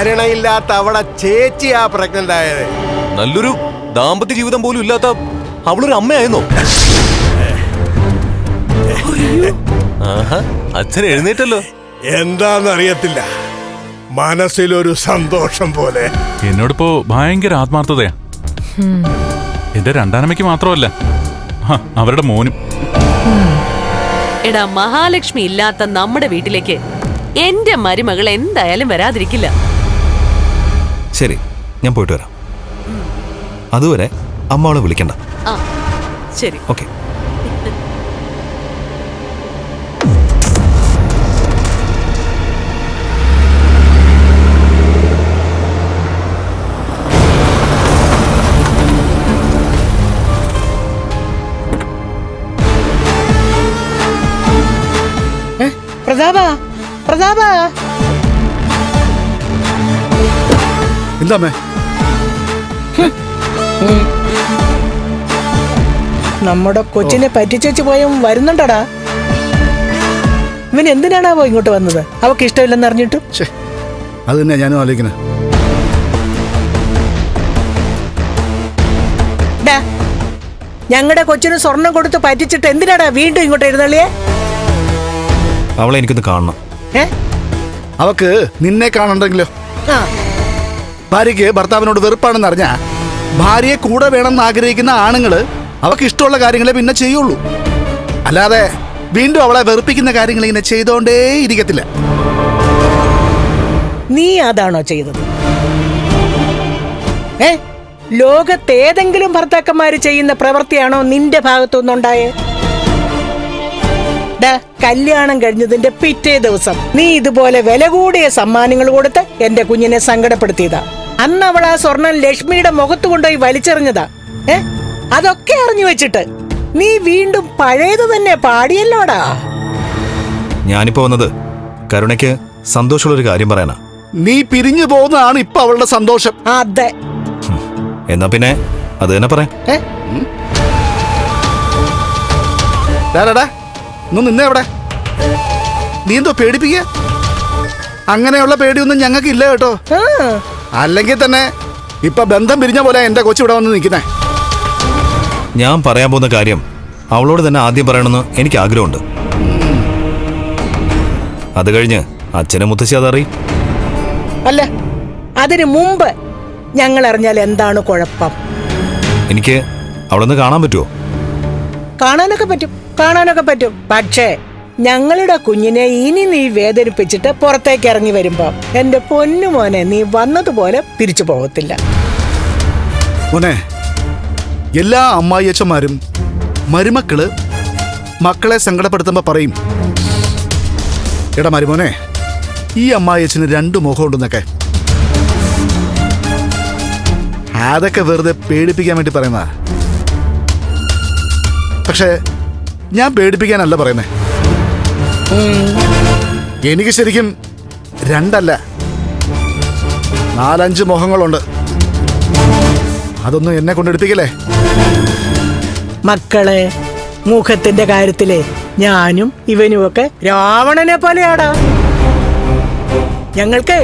ധാരണയില്ലാത്ത അവളെ ചേച്ചിയാ പ്രഗ്നന്റ് ആയത്. നല്ലൊരു ദാമ്പത്യ ജീവിതം പോലും ഇല്ലാത്ത അവളൊരു അമ്മയായിരുന്നോ? അച്ഛൻ എഴുന്നേറ്റല്ലോ. എന്താന്നറിയത്തില്ല, മനസ്സിലൊരു സന്തോഷം പോലെ. എന്നോടിപ്പോ ഭയങ്കര ആത്മാർത്ഥതയാ. എന്റെ രണ്ടാനമ്മയ്ക്ക് മാത്രമല്ല, അവരുടെ മോനും. എടാ, മഹാലക്ഷ്മി ഇല്ലാത്ത നമ്മുടെ വീട്ടിലേക്ക് എന്റെ മരുമകൾ എന്തായാലും വരാതിരിക്കില്ല. ശരി, ഞാൻ പോയിട്ട് വരാം. അതുവരെ അമ്മ അവളെ വിളിക്കണ്ട. ആ ശരി, ഓക്കെ. എന്താമേ? നമ്മുടെ കൊച്ചിനെ പറ്റിച്ചു പോയും വരുന്നുണ്ടടാ. ഇവൻ എന്തിനാണാവോ ഇങ്ങോട്ട് വന്നത്? അവക്ക് ഇഷ്ടമില്ലെന്ന് അറിഞ്ഞിട്ടും. അത് തന്നെയാ ഞാനും ആലോചിക്കുന്നത്. ഞങ്ങളുടെ കൊച്ചിന് സ്വർണം കൊടുത്ത് പറ്റിച്ചിട്ട് എന്തിനാടാ വീണ്ടും ഇങ്ങോട്ട് എഴുന്നള്ളിയേ? അവളെ എനിക്കൊന്ന് കാണണം. അവക്ക് നിന്നെ കാണണ്ടെങ്കിലോ? ഭാര്യയ്ക്ക് ഭർത്താവിനോട് വെറുപ്പാണെന്ന് അറിഞ്ഞാ ഭാര്യയെ കൂടെ വേണമെന്ന് ആഗ്രഹിക്കുന്ന ആണുങ്ങള് അവക്ക് ഇഷ്ടമുള്ള കാര്യങ്ങളെ പിന്നെ ചെയ്യുള്ളൂ. അല്ലാതെ വീണ്ടും അവളെ വെറുപ്പിക്കുന്ന കാര്യങ്ങൾ ഇങ്ങനെ ചെയ്തോണ്ടേ ഇരിക്കത്തില്ല. നീ അതാണോ ചെയ്തത്? ലോകത്തേതെങ്കിലും ഭർത്താക്കന്മാര് ചെയ്യുന്ന പ്രവൃത്തിയാണോ നിന്റെ ഭാഗത്തുനിന്നുണ്ടായേ? കല്യാണം കഴിഞ്ഞതിന്റെ പിറ്റേ ദിവസം നീ ഇതുപോലെ വില കൂടിയ സമ്മാനങ്ങൾ കൊടുത്ത് എന്റെ കുഞ്ഞിനെ സങ്കടപ്പെടുത്തിയതാ. അന്ന് അവൾ ആ സ്വർണം ലക്ഷ്മിയുടെ മുഖത്ത് കൊണ്ടുപോയി വലിച്ചെറിഞ്ഞതാ. അതൊക്കെ അറിഞ്ഞു വെച്ചിട്ട് നീ വീണ്ടും പഴയത് തന്നെ പാടിയല്ലോടാ. ഞാനിപ്പോ വന്നത് കരുണയ്ക്ക് സന്തോഷമുള്ളൊരു കാര്യം പറയാനാ. നീ പിരിഞ്ഞു പോകുന്നതാണ് ഇപ്പൊ അവളുടെ സന്തോഷം. അതെ, എന്നാ പിന്നെ അത് തന്നെ പറയാം. നിന്നേ അവിടെ. നീ എന്തോ പേടിപ്പിക്ക? അങ്ങനെയുള്ള പേടിയൊന്നും ഞങ്ങൾക്ക് ഇല്ല കേട്ടോ. അല്ലെങ്കിൽ തന്നെ ഇപ്പൊ ബന്ധം പിരിഞ്ഞ പോലെ എന്റെ കൊച്ചു ഇവിടെ വന്ന് നിൽക്കുന്നേ. ഞാൻ പറയാൻ പോകുന്ന കാര്യം അവളോട് തന്നെ ആദ്യം പറയണമെന്ന് എനിക്ക് ആഗ്രഹമുണ്ട്. അത് കഴിഞ്ഞ് അച്ഛനും മുത്തശ്ശി അതറിയും. അല്ല, അതിനു മുമ്പ് ഞങ്ങൾ അറിഞ്ഞാൽ എന്താണ് കുഴപ്പം? എനിക്ക് അവളൊന്ന് കാണാൻ പറ്റുമോ? കാണാനൊക്കെ പറ്റും. പക്ഷേ ഞങ്ങളുടെ കുഞ്ഞിനെ ഇനി നീ വേദനിപ്പിച്ചിട്ട് പുറത്തേക്ക് ഇറങ്ങി വരുമ്പോ എന്റെ പൊന്നു മോനെ, നീ വന്നതുപോലെ തിരിച്ചു പോകത്തില്ല. മോനെ, എല്ലാ അമ്മായിയച്ഛന്മാരും മരുമക്കള് മക്കളെ സങ്കടപ്പെടുത്തുമ്പോ പറയും, എടാ മരുമോനെ, ഈ അമ്മായിയച്ഛന് 2 മുഖമുണ്ടെന്നൊക്കെ. അതൊക്കെ വെറുതെ പേടിപ്പിക്കാൻ വേണ്ടി പറയുന്നതാ. പക്ഷെ ഞാൻ പേടിപ്പിക്കാനല്ല പറയുന്നേ. എനിക്ക് ശരിക്കും 2 അല്ല 4-5 മുഖങ്ങളുണ്ട്. അതൊന്നും എന്നെ കൊണ്ടെടുപ്പിക്കല്ലേ. മക്കളെ, മുഖത്തിന്റെ കാര്യത്തില് ഞാനും ഇവനുമൊക്കെ രാവണനെ പോലെയാടാ. ഞങ്ങൾക്ക്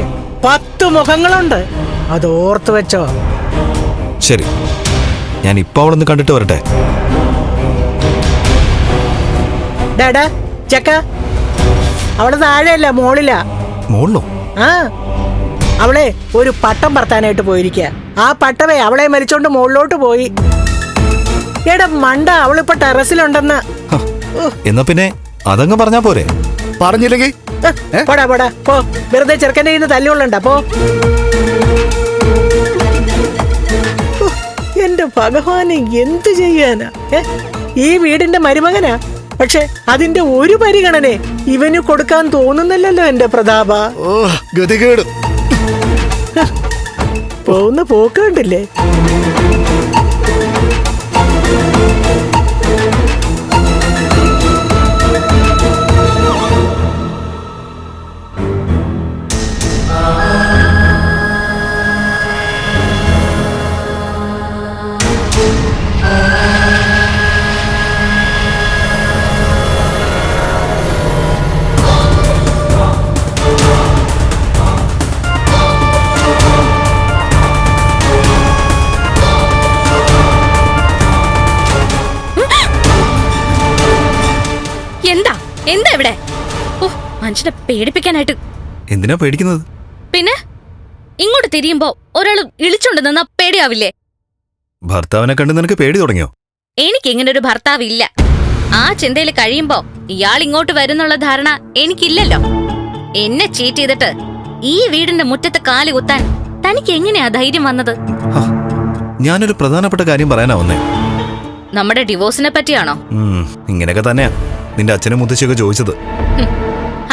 10 മുഖങ്ങളുണ്ട്, അതോർത്ത് വെച്ചോ. ശരി, ഞാൻ ഇപ്പൊ അവളൊന്ന് കണ്ടിട്ട് വരട്ടെ. ഡാടാ ചക്ക, അവള് താഴെയല്ല, മോളിലാ. മോളിലോ? അവളെ ഒരു പട്ടം പറത്താനായിട്ട് പോയിരിക്കുക. ആ പട്ടവേ അവളെ മരിച്ചോണ്ട് മുകളിലോട്ട് പോയി. എടാ മണ്ട, അവളിപ്പോ ടെറസിലുണ്ടെന്ന്. എന്നാ പിന്നെ അതങ്ങ് പറഞ്ഞാ പോരെ? പറഞ്ഞില്ലെങ്കിൽ പോടാ പോ, വെറുതെ ചെറുക്കൻ്റെ കയ്യിൽ നിന്ന് തല്ലുകൊള്ളണ്ട പോ. എന്റെ ഭഗവാനെ, എന്ത് ചെയ്യാനാ? ഈ വീടിന്റെ മരുമകനാ, പക്ഷെ അതിന്റെ ഒരു പരിഗണന ഇവന് കൊടുക്കാൻ തോന്നുന്നില്ലല്ലോ എന്റെ പ്രതാപ. ഗതികേട്. പോകുന്ന പോക്ക് കണ്ടില്ലേ? മനുഷ്യനെ പേടിപ്പിക്കാനായിട്ട്. എന്തിനാ പേടിക്കുന്നത്? പിന്നെ ഇങ്ങോട്ട് തിരിയുമ്പോ ഒരാൾ ഇളിച്ചോണ്ട് നിന്നാ പേടിയാവില്ലേ? ഭർത്താവിനെ കണ്ട് നിനക്ക് പേടി തുടങ്ങിയോ? എനിക്ക് ഇങ്ങനെ ഒരു ഭർത്താവില്ല. ആ ചിന്തയിൽ കഴിയുമ്പോ ഇയാൾ ഇങ്ങോട്ട് വരുന്നുള്ള ധാരണ എനിക്കില്ലല്ലോ. എന്നെ ചീറ്റ് ചെയ്തിട്ട് ഈ വീടിന്റെ മുറ്റത്ത് കാല് കുത്താൻ തനിക്ക് എങ്ങനെയാ ധൈര്യം വന്നത്? ഹാ, ഞാനൊരു പ്രധാനപ്പെട്ട കാര്യം പറയാനാ വന്നേ. നമ്മുടെ ഡിവോഴ്സിനെ പറ്റിയാണോ? ഇങ്ങനെയൊക്കെ തന്നെയാ നിന്റെ അച്ഛനും മുത്തശ്ശിയൊക്കെ ചോദിച്ചത്.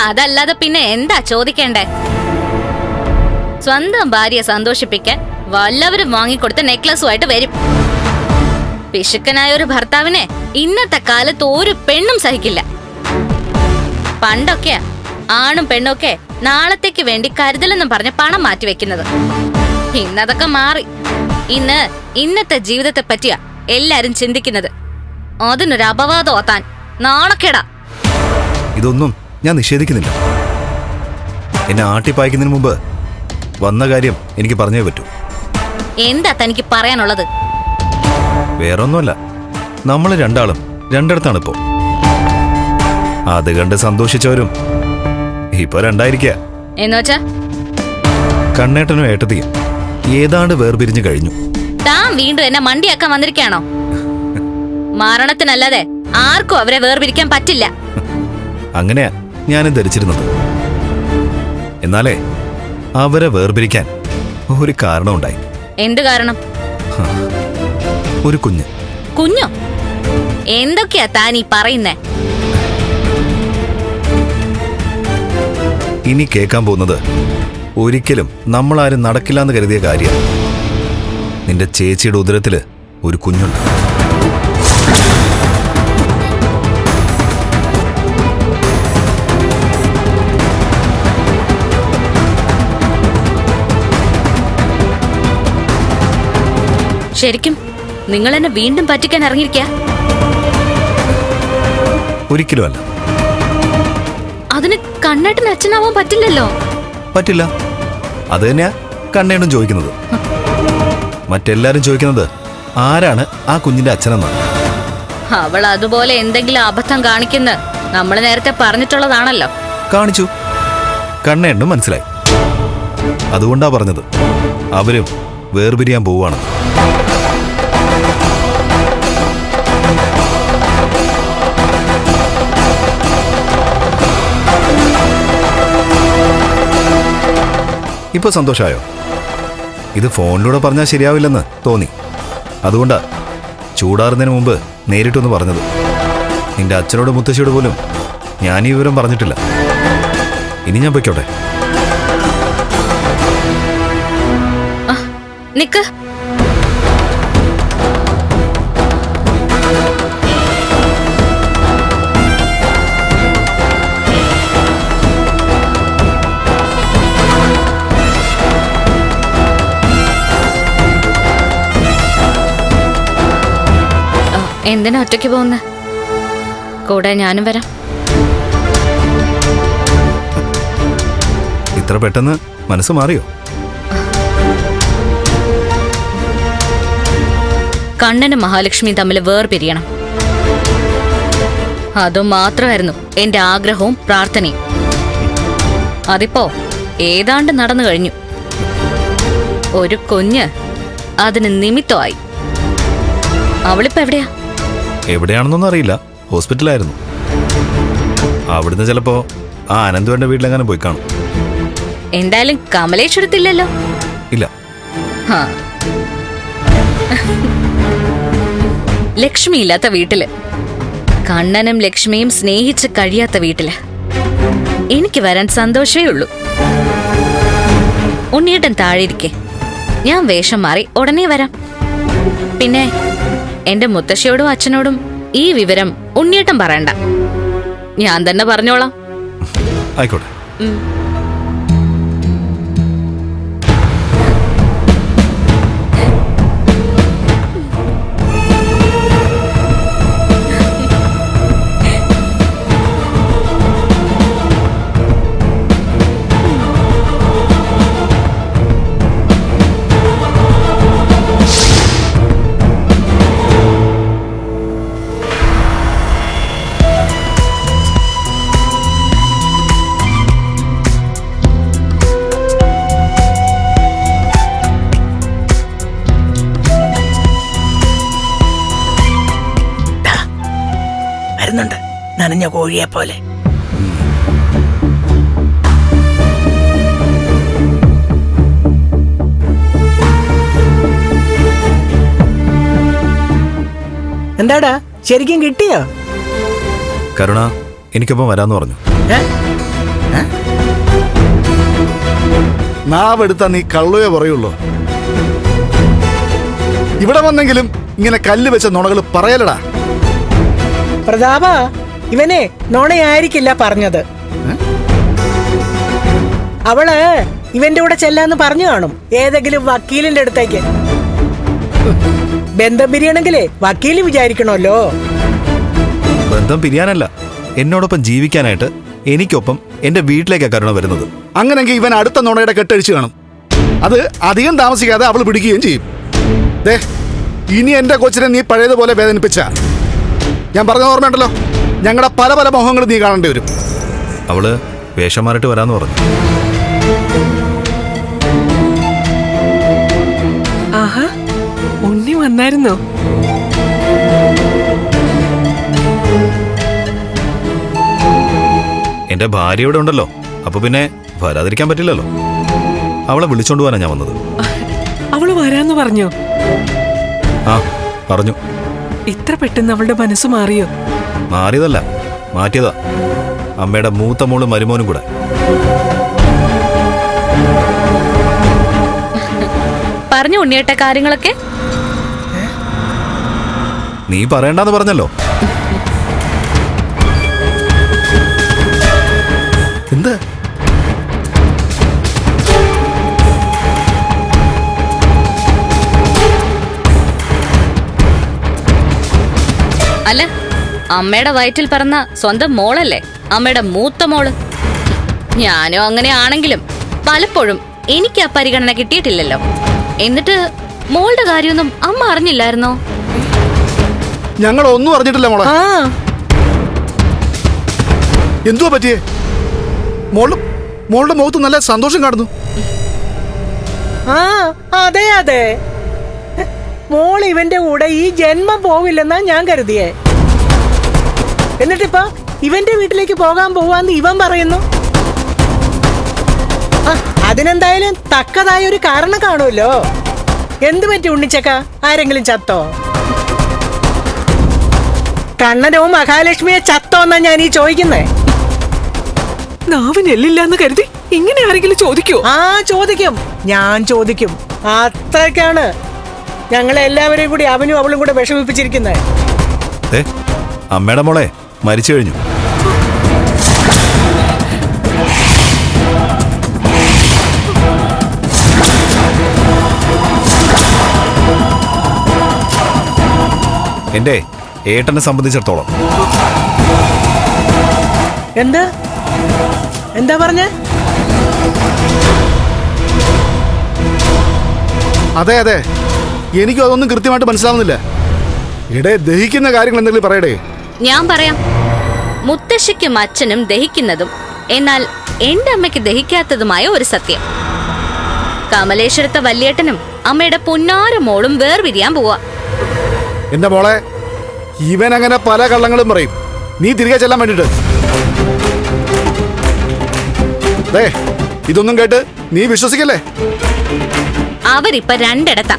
അതല്ലാതെ പിന്നെ എന്താ ചോദിക്കേണ്ടേ? സ്വന്തം ഭാര്യയെ സന്തോഷിപ്പിക്കാൻ വല്ലവരും വാങ്ങിക്കൊടുത്ത നെക്ലസുമായിട്ട് വരും. പിശുക്കനായ ഒരു ഭർത്താവിനെ ഇന്നത്തെ കാലത്ത് ഒരു പെണ്ണും സഹിക്കില്ല. പണ്ടൊക്കെ ആണും പെണ്ണൊക്കെ നാളത്തേക്ക് വേണ്ടി കരുതലെന്നും പറഞ്ഞ് പണം മാറ്റിവെക്കുന്നത്. ഇന്നതൊക്കെ മാറി. ഇന്നത്തെ ജീവിതത്തെ പറ്റിയാ എല്ലാരും ചിന്തിക്കുന്നത്. അതിനൊരു അപവാദം ഓത്താൻ നാണക്കേടാ. ഇതൊന്നും ഞാൻ നിഷേധിക്കുന്നില്ല. എന്നെ ആട്ടിപ്പായ്ക്കുന്നതിന് മുമ്പ് വന്ന കാര്യം എനിക്ക് പറഞ്ഞേ പറ്റൂ. എന്താ തനിക്ക് പറയാനുള്ളത്? വേറൊന്നുമല്ല, നമ്മൾ രണ്ടാളും രണ്ടിടത്താണ് ഇപ്പോ. അത് കണ്ട് സന്തോഷിച്ചവരും ഇപ്പൊ രണ്ടായിരിക്കുക. എന്നുവച്ചാ കണ്ണേട്ടനും ഏട്ടത്തിയും ഏതാണ്ട് വേർപിരിഞ്ഞു കഴിഞ്ഞു. താൻ വീണ്ടും എന്നെ മണ്ടിയാക്കാൻ വന്നിരിക്കാണോ? മരണത്തിനല്ലാതെ ആർക്കും അവരെ വേർപിരിക്കാൻ പറ്റില്ല. അങ്ങനെയാ ഞാനും ധരിച്ചിരുന്നത്. എന്നാലേ അവരെ വേർപിരിക്കാൻ ഒരു കാരണമുണ്ടായി. എന്ത് കാരണം? ഒരു കുഞ്ഞ്. കുഞ്ഞോ? എന്തൊക്കെയാ താൻ ഈ പറയുന്നേ? ഇനി കേൾക്കാൻ പോകുന്നത് ഒരിക്കലും നമ്മളാരും നടക്കില്ലാന്ന് കരുതിയ കാര്യമാണ്. നിന്റെ ചേച്ചിയുടെ ഉദരത്തില് ഒരു കുഞ്ഞുണ്ട്. ശരിക്കും നിങ്ങൾ എന്നെ വീണ്ടും പറ്റിക്കാൻ ഇറങ്ങിയിരിക്ക? ഒരിക്കലുമല്ല. അതിന് കണ്ണേട്ടന് അച്ഛനാവാൻ പറ്റില്ലല്ലോ. പറ്റില്ല. അത് തന്നെയാ കണ്ണേട്ടും ചോദിക്കുന്നത്. മറ്റെല്ലാരും ചോദിക്കുന്നത് ആരാണ് ആ കുഞ്ഞിന്റെ അച്ഛനെന്നാണ്. അവൾ അതുപോലെ എന്തെങ്കിലും അബദ്ധം കാണിക്കുന്ന നമ്മൾ നേരത്തെ പറഞ്ഞിട്ടുള്ളതാണല്ലോ. കാണിച്ചു. കണ്ണേട്ടും മനസ്സിലായി. അതുകൊണ്ടാ പറഞ്ഞത് അവരും വേർപിരിയാൻ പോവുകയാണ്. ഇപ്പൊ സന്തോഷമായോ? ഇത് ഫോണിലൂടെ പറഞ്ഞാൽ ശരിയാവില്ലെന്ന് തോന്നി. അതുകൊണ്ടാ ചൂടാറുന്നതിന് മുമ്പ് നേരിട്ടൊന്ന് പറഞ്ഞത്. നിന്റെ അച്ഛനോട് മുത്തശ്ശിയോട് പോലും ഞാൻ ഈ വിവരം പറഞ്ഞിട്ടില്ല. ഇനി ഞാൻ പൊയ്ക്കോട്ടെ. നിക്ക്. എന്തിനാ ഒറ്റയ്ക്ക് പോകുന്ന? കൂടെ ഞാനും വരാം. ഇത്ര പെട്ടെന്ന് മനസ്സ് മാറിയോ? കണ്ണനും മഹാലക്ഷ്മിയും തമ്മിൽ വേർപിരിയണം. അതും മാത്രമായിരുന്നു എന്റെ ആഗ്രഹവും പ്രാർത്ഥനയും. അതിപ്പോ ഏതാണ്ട് നടന്നു കഴിഞ്ഞു. ഒരു കുഞ്ഞ് അതിന് നിമിത്തമായി. അവളിപ്പോ എവിടെയാ? എവിടെയാണെന്നൊന്നും അറിയില്ല. ഹോസ്പിറ്റലായിരുന്നു. അവിടുന്ന് ചിലപ്പോ ആ അനന്തുവേണ്ട വീട്ടിലെങ്ങാനും പോയി കാണും. എന്തായാലും കമലേശ്വരത്തില്ലല്ലോ. ഇല്ല. ലക്ഷ്മി ഇല്ലാത്ത വീട്ടില്, കണ്ണനും ലക്ഷ്മിയും സ്നേഹിച്ച് കഴിയാത്ത വീട്ടില് എനിക്ക് വരാൻ സന്തോഷമേ ഉള്ളൂ. ഉണ്ണിയേട്ടൻ താഴെയിരിക്കെ ഞാൻ വേഷം മാറി ഉടനെ വരാം. പിന്നെ എന്റെ മുത്തശ്ശിയോടും അച്ഛനോടും ഈ വിവരം ഉണ്ണിയേട്ടൻ പറയണ്ട, ഞാൻ തന്നെ പറഞ്ഞോളാം. ആയിക്കോട്ടെ. നനഞ്ഞ കോഴിയെ പോലെ. എന്താടാ ശരിക്കും കിട്ടിയോ? കരുണ എനിക്കൊപ്പം വരാന്ന് പറഞ്ഞു. ഏ? നാവെടുത്ത നീ കള്ളുവേ പറയുള്ളൂ. ഇവിടെ വന്നെങ്കിലും ഇങ്ങനെ കല്ല് വെച്ച നുണകൾ പറയലടാ. പ്രതാപ, ഇവനെ നുണയായിരിക്കില്ല പറഞ്ഞത്. അവള് ഇവന്റെ കൂടെ ചെല്ലാന്ന് പറഞ്ഞു കാണും, ഏതെങ്കിലും വക്കീലിന്റെ അടുത്തേക്ക്. ബന്ധം പിരിയണെങ്കിലേ വക്കീല് വിചാരിക്കണമല്ലോ. ബന്ധം പിരിയാനല്ല, എന്നോടൊപ്പം ജീവിക്കാനായിട്ട് എനിക്കൊപ്പം എന്റെ വീട്ടിലേക്കാണ് കരുണ വരുന്നത്. അങ്ങനെങ്കിൽ ഇവൻ അടുത്ത നുണയുടെ കെട്ടഴിച്ചു കാണും. അത് അധികം താമസിക്കാതെ അവൾ പിടിക്കുകയും ചെയ്യും. ദേ, ഇനി എന്റെ കൊച്ചിനെ നീ പഴയതുപോലെ വേദനിപ്പിച്ച ഞാൻ പറഞ്ഞ ഓർമ്മയുണ്ടല്ലോ, ഞങ്ങളുടെ പല പല മോഹങ്ങളും നീ കാണേണ്ടി വരും. അവള് വേഷം മാറിട്ട് വരാന്ന് പറഞ്ഞു. ആഹാ, ഉണ്ണി വന്നായിരുന്നോ? എന്റെ ഭാര്യ ഇവിടെ ഉണ്ടല്ലോ, അപ്പൊ പിന്നെ വരാതിരിക്കാൻ പറ്റില്ലല്ലോ. അവളെ വിളിച്ചോണ്ട് പോകാനാ ഞാൻ വന്നത്. അവള് വരാന്ന് പറഞ്ഞോ? ആ പറഞ്ഞു. ഇത്ര പെട്ടെന്ന് അവളുടെ മനസ്സ് മാറിയോ? മാറിയതല്ല, മാറ്റിയതാ. അമ്മയുടെ മൂത്ത മോളും മരുമോനും കൂടെ. പറഞ്ഞു ഉണ്ണിയേട്ട കാര്യങ്ങളൊക്കെ. നീ പറയണ്ടെന്ന് പറഞ്ഞല്ലോ. എന്താ അല്ല, അമ്മയുടെ വയറ്റിൽ പറന്ന സ്വന്തം മോളല്ലേ അമ്മയുടെ മൂത്ത മോള്. ഞാനും അങ്ങനെ ആണെങ്കിലും പലപ്പോഴും എനിക്ക് ആ പരിഗണന കിട്ടിയിട്ടില്ലല്ലോ. എന്നിട്ട് മോളുടെ കാര്യമൊന്നും അമ്മ അറിഞ്ഞില്ലായിരുന്നോ? ഞങ്ങൾ ഒന്നും അറിഞ്ഞിട്ടില്ല മോളെ. ആ എന്തുവാ പറ്റിയേ? മോളുടെ മുഖത്ത് നല്ല സന്തോഷം കാണുന്നു. ആ അതെ അതെ, മോൾ ഇവന്റെ കൂടെ ഈ ജന്മം പോവില്ലെന്നാ ഞാൻ കരുതിയേ. എന്നിട്ടിപ്പോ ഇവന്റെ വീട്ടിലേക്ക് പോകാൻ പോവാന്ന് ഇവൻ പറയുന്നു. അതിനെന്തായാലും തക്കതായ ഒരു കാരണം കാണുമല്ലോ. എന്തു പറ്റി ഉണ്ണിച്ചക്ക? ആരെങ്കിലും ചത്തോ? കണ്ണനോ മഹാലക്ഷ്മിയെ ചത്തോ എന്നാ ഞാൻ ഈ ചോദിക്കുന്നേ. നാവിന് എല്ലില്ലാന്ന് കരുതി ഇങ്ങനെ ആരെങ്കിലും ചോദിക്കോ? ആ ചോദിക്കും, ഞാൻ ചോദിക്കും. അത്രയ്ക്കാണ് ഞങ്ങളെല്ലാവരെയും കൂടി അവനും അവളും കൂടെ വിഷമിപ്പിച്ചിരിക്കുന്നത്. അമ്മയുടെ മോളെ മരിച്ചു കഴിഞ്ഞു. എന്റെ ഏട്ടനെ സംബന്ധിച്ചിടത്തോളം. എന്താ പറഞ്ഞേ? അതെ അതെ, എനിക്കും അതൊന്നും കൃത്യമായിട്ട് മനസ്സിലാവുന്നില്ല. ഇടേ ദഹിക്കുന്ന കാര്യങ്ങൾ എന്തെങ്കിലും പറയടേ. ഞാൻ പറയാം. മുത്തശ്ശിക്കും അച്ഛനും ദഹിക്കുന്നതും എന്നാൽ എന്റെ അമ്മയ്ക്ക് ദഹിക്കാത്തതുമായ ഒരു സത്യം. കമലേശ്വരത്തെ വല്യേട്ടനും അമ്മയുടെ പൊന്നാര മോളും വേർപിരിയാൻ പോവാ. എന്റെ മോളെ, ഇവൻ അങ്ങനെ പല കള്ളങ്ങളും പറയും. നീ തിരികെ ചെല്ലാൻ വേണ്ടിട്ട് ഇതൊന്നും കേട്ട് നീ വിശ്വസിക്കല്ലേ? അവരിപ്പ രണ്ടിടത്താ.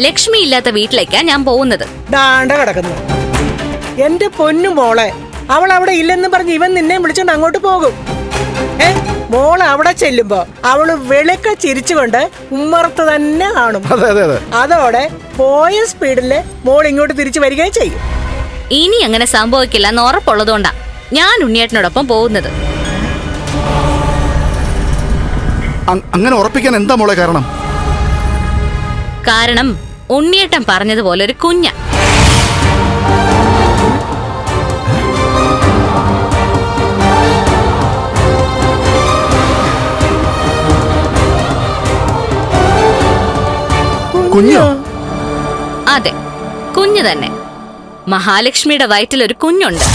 ലക്ഷ്മി ഇല്ലാത്ത വീട്ടിലേക്കാ ഞാൻ പോകുന്നത്. ദാണ്ട കിടക്കുന്നു എന്റെ പൊന്നു മോളെ. അവൾ അവിടെ ഇല്ലെന്ന് പറഞ്ഞ് ഇവൻ നിന്നെ വിളിച്ചോണ്ട് അങ്ങോട്ട് പോകും. മോള് അവിടെ ചെല്ലുമ്പോ അവള് വെളുക്ക ചിരിച്ചുകൊണ്ട് ഉമ്മറത്ത് തന്നെ കാണും. അതോടെ പോയ സ്പീഡില് മോൾ ഇങ്ങോട്ട് തിരിച്ചു വരികയും ചെയ്യും. ഇനി അങ്ങനെ സംഭവിക്കില്ല എന്ന് ഉറപ്പുള്ളതുകൊണ്ടാ ഞാൻ ഉണ്ണിയേട്ടനോടൊപ്പം പോകുന്നത്. അങ്ങനെ ഉറപ്പിക്കാൻ എന്താ മോളെ കാരണം? കാരണം ഉണ്ണിയേട്ടൻ പറഞ്ഞതുപോലെ ഒരു കുഞ്ഞ. കുഞ്ഞോ? അതെ, കുഞ്ഞു തന്നെ. മഹാലക്ഷ്മിയുടെ വയറ്റിൽ ഒരു കുഞ്ഞുണ്ട്.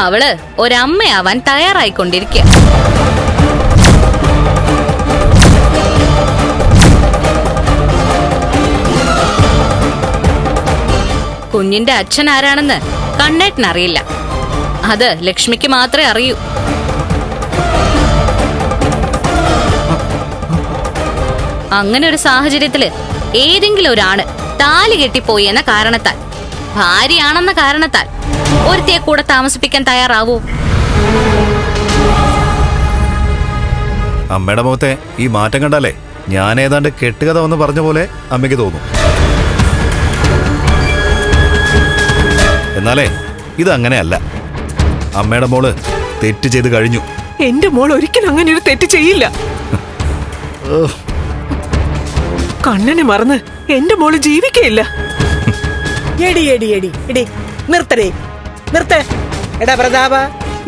അവള് ഒരമ്മയാവാൻ തയ്യാറായിക്കൊണ്ടിരിക്കുക. കുഞ്ഞിന്റെ അച്ഛൻ ആരാണെന്ന് കണ്ണേട്ടനറിയില്ല. അത് ലക്ഷ്മിക്ക് മാത്രമേ അറിയൂ. അങ്ങനെ ഒരു സാഹചര്യത്തില് ഏതെങ്കിലും ഒരാണ് താലി കെട്ടിപ്പോയി എന്ന കാരണത്താൽ, ഭാര്യയാണെന്ന കാരണത്താൽ ഒരുത്തിയെ കൂടെ താമസിപ്പിക്കാൻ തയ്യാറാവൂ? അമ്മയുടെ മുഖത്തെ ഈ മാറ്റം കണ്ടാലേ ഞാൻ ഏതാണ്ട് കെട്ടുകഥ വന്ന് പറഞ്ഞ പോലെ അമ്മയ്ക്ക് തോന്നും. എന്നാലേ ഇതങ്ങനെയല്ല. അമ്മയുടെ മോള് തെറ്റ് ചെയ്ത് കഴിഞ്ഞു. എന്റെ മോൾ ഒരിക്കലും അങ്ങനെ ഒരു തെറ്റ് ചെയ്യില്ല. കണ്ണനെ മറന്ന് എന്റെ മോള് ജീവിക്കയില്ല. എടി എടി എടി എടി നിർത്തടേ, നിർത്ത. എടാ പ്രതാപ,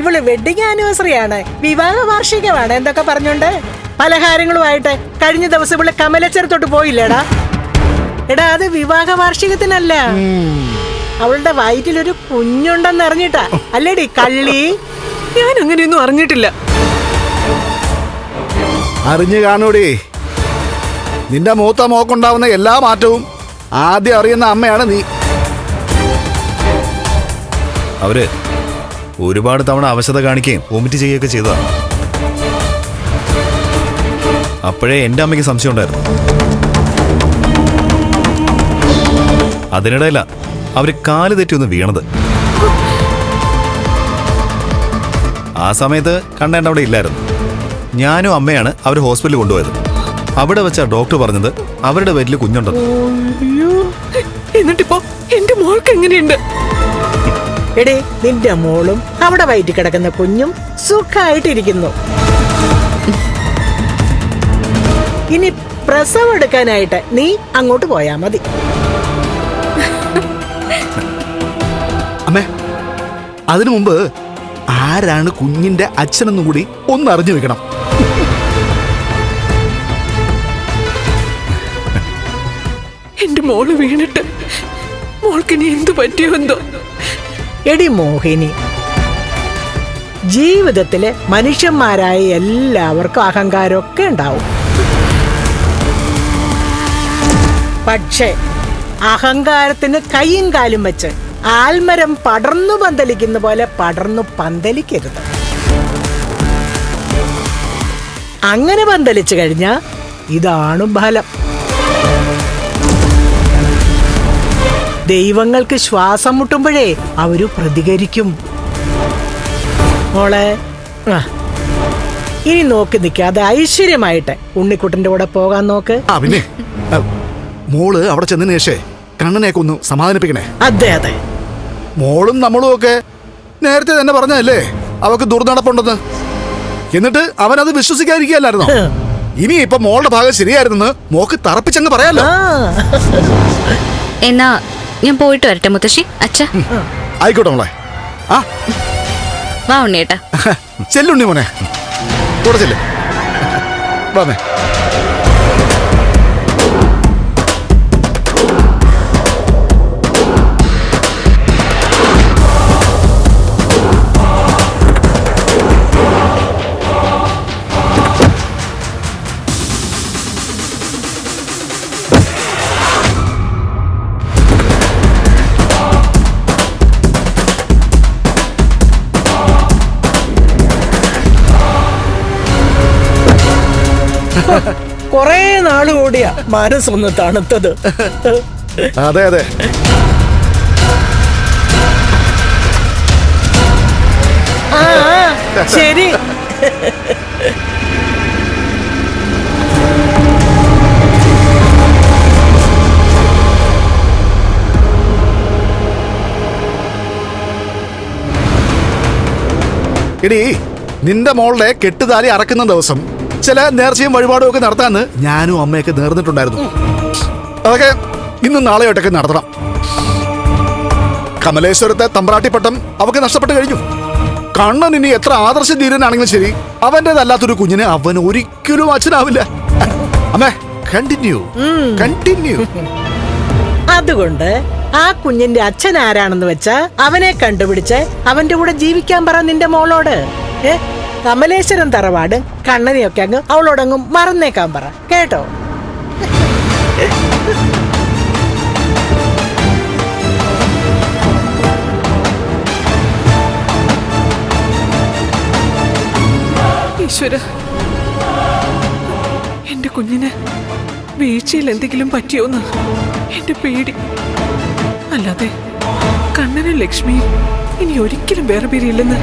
ഇവള് വെഡിങ് ആനിവേഴ്സറി ആണ്, വിവാഹ വാർഷികമാണ് എന്തൊക്കെ പറഞ്ഞോണ്ട് പലഹാരങ്ങളുമായിട്ട് കഴിഞ്ഞ ദിവസം ഇവള് കമലച്ചേരത്തോട്ട് പോയില്ലേടാ? എടാ അത് വിവാഹ വാർഷികത്തിനല്ല, അവളുടെ വയറ്റിലൊരു കുഞ്ഞുണ്ടെന്ന് അറിഞ്ഞിട്ടാ അല്ലേടി കള്ളി? ഞാൻ അങ്ങനെയൊന്നും അറിഞ്ഞിട്ടില്ല. അറിഞ്ഞു കാണൂടി. നിന്റെ മൂത്ത മോക്കുണ്ടാവുന്ന എല്ലാ മാറ്റവും ആദ്യം അറിയുന്ന അമ്മയാണ് നീ. അവര് ഒരുപാട് തവണ അവശത കാണിക്കുകയും വോമിറ്റ് ചെയ്യുകയൊക്കെ ചെയ്തതാണ്. അപ്പോഴേ എൻ്റെ അമ്മയ്ക്ക് സംശയം ഉണ്ടായിരുന്നു. അതിനിടയില അവര് കാല് തെറ്റി ഒന്ന് വീണത്. ആ സമയത്ത് കണ്ണേണ്ട അവിടെ ഇല്ലായിരുന്നു. ഞാനും അമ്മയാണ് അവർ ഹോസ്പിറ്റലിൽ കൊണ്ടുപോയത്. അവിടെ വെച്ച ഡോക്ടർ പറഞ്ഞത് അവരുടെ വയറ്റിൽ കുഞ്ഞുണ്ടെന്ന്. എന്നിട്ടിപ്പോ എന്റെ മോൾക്ക് എങ്ങനെയുണ്ട്? എടേ, നിന്റെ മോളും അവിടെ വയറ്റി കിടക്കുന്ന കുഞ്ഞും സുഖമായിട്ടിരിക്കുന്നു. ഇനി പ്രസവം എടുക്കാനായിട്ട് നീ അങ്ങോട്ട് പോയാ മതി. അമ്മേ, അതിനു മുമ്പ് ആരാണ് കുഞ്ഞിന്റെ അച്ഛനെന്നും കൂടി ഒന്ന് അറിഞ്ഞു വെക്കണം. എന്റെ മോള് വീണിട്ട് മോൾക്കിനി എന്തു പറ്റിയോ എന്തോ. എടി മോഹിനി, ജീവിതത്തില് മനുഷ്യന്മാരായ എല്ലാവർക്കും അഹങ്കാരമൊക്കെ ഉണ്ടാവും. പക്ഷേ അഹങ്കാരത്തിന് കൈയും കാലും വെച്ച് ആൽമരം പടർന്നു പന്തലിക്കുന്ന പോലെ പടർന്നു പന്തലിക്കരുത്. അങ്ങനെ പന്തലിച്ചു കഴിഞ്ഞാ ഇതാണ് ഫലം. ദൈവങ്ങൾക്ക് ശ്വാസം മുട്ടുമ്പോഴേ അവര് പ്രതികരിക്കും. മോളെ, ഇനി നോക്കി നിൽക്കാതെ ഐശ്വര്യമായിട്ട് ഉണ്ണിക്കുട്ടന്റെ കൂടെ പോകാൻ നോക്ക്. പിന്നെ മോള് അവിടെ ചെന്നതിന് ശേഷേ കണ്ണനെയൊക്കെ ഒന്ന് സമാധാനിപ്പിക്കണേ. അതെ അതെ, മോളും നമ്മളും ഒക്കെ നേരത്തെ തന്നെ പറഞ്ഞതല്ലേ അവക്ക് ദുർനടപ്പുണ്ടെന്ന്. എന്നിട്ട് അവനത് വിശ്വസിക്കാതിരിക്കുകയല്ലായിരുന്നോ? ഇനി ഇപ്പൊ മോളുടെ ഭാഗം ശരിയായിരുന്നെന്ന് മോക്ക് തറപ്പിച്ചങ്ങ് പറയാലോ. എന്നാ ഞാൻ പോയിട്ട് വരട്ടെ മുത്തശ്ശി. അച്ഛ ആയിക്കോട്ടെ മോളെ. ആ വാ ഉണ്ണിയേട്ടാ. ചെല്ലുണ്ണി മോനെ, കൂടെ ചെല്ല്. വാമേ. കൊറേ നാള് കൂടിയാ മനസ്സൊന്ന് തണുത്തത്. അതെ അതെ. ശരി. എടീ, നിന്റെ മോളുടെ കെട്ടുതാലി അറക്കുന്ന ദിവസം ചില നേർച്ചയും വഴിപാടും ഒക്കെ നടത്താന്ന് ഞാനും അമ്മയൊക്കെ നേർന്നിട്ടുണ്ടായിരുന്നു. അതൊക്കെ ഇന്നും നാളെയോട്ടൊക്കെ നടത്തണം. കമലേശ്വരത്തെ തമ്പ്രാട്ടിപ്പട്ടം അവക്ക് നഷ്ടപ്പെട്ടു കഴിഞ്ഞു. കണ്ണൻ ഇനി എത്ര ആദർശ ധീരനാണെങ്കിലും ശരി, അവന്റേതല്ലാത്തൊരു കുഞ്ഞിന് അവൻ ഒരിക്കലും അച്ഛനാവില്ല. അമ്മേ, കണ്ടിന്യൂ കണ്ടിന്യൂ. അതുകൊണ്ട് ആ കുഞ്ഞിന്റെ അച്ഛൻ ആരാണെന്ന് വെച്ചാ അവനെ കണ്ടുപിടിച്ച് അവന്റെ കൂടെ ജീവിക്കാൻ പറ നിന്റെ മോളോട്. കമലേശ്വരം തറവാട് കണ്ണനെയൊക്കെ അങ്ങ് അവളോടങ്ങും മറന്നേക്കാൻ പറ, കേട്ടോ? ഈശ്വര, എന്റെ കുഞ്ഞിന് വീഴ്ചയിൽ എന്തെങ്കിലും പറ്റിയോന്ന് എന്റെ പേടി. അല്ലാതെ കണ്ണനും ലക്ഷ്മിയും ഇനി ഒരിക്കലും വേറെ പിരിയില്ലെന്ന്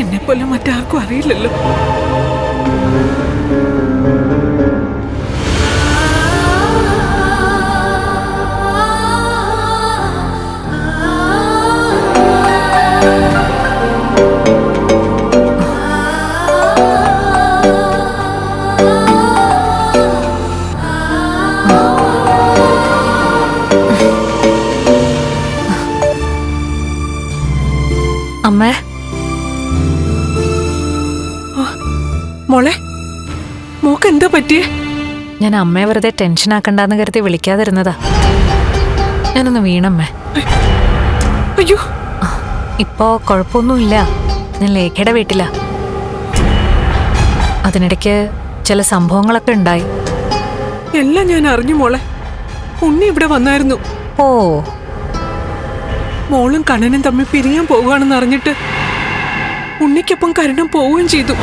എന്നെ പോലെ മറ്റാർക്കും അറിയില്ലല്ലോ. അമ്മേ, മോളെ, മോക്ക് എന്താ പറ്റിയേ? ഞാൻ അമ്മയെ വെറുതെ ടെൻഷൻ ആക്കണ്ടെന്ന് കരുതി വിളിക്കാതിരുന്നതാ. ഞാനൊന്ന് വീണമ്മേ. അയ്യോ, ഇപ്പോ കുഴപ്പമൊന്നുമില്ല. ഞാൻ ലേഖയുടെ വീട്ടിലാ. അതിനിടയ്ക്ക് ചില സംഭവങ്ങളൊക്കെ ഉണ്ടായി. എല്ലാം ഞാൻ അറിഞ്ഞു മോളെ. ഉണ്ണി ഇവിടെ വന്നായിരുന്നു. ഓ, മോളും കണ്ണനും തമ്മിൽ പിരിയാൻ പോവുകയാണെന്ന് അറിഞ്ഞിട്ട് ഉണ്ണിക്കൊപ്പം കരുണം പോവുകയും ചെയ്തു.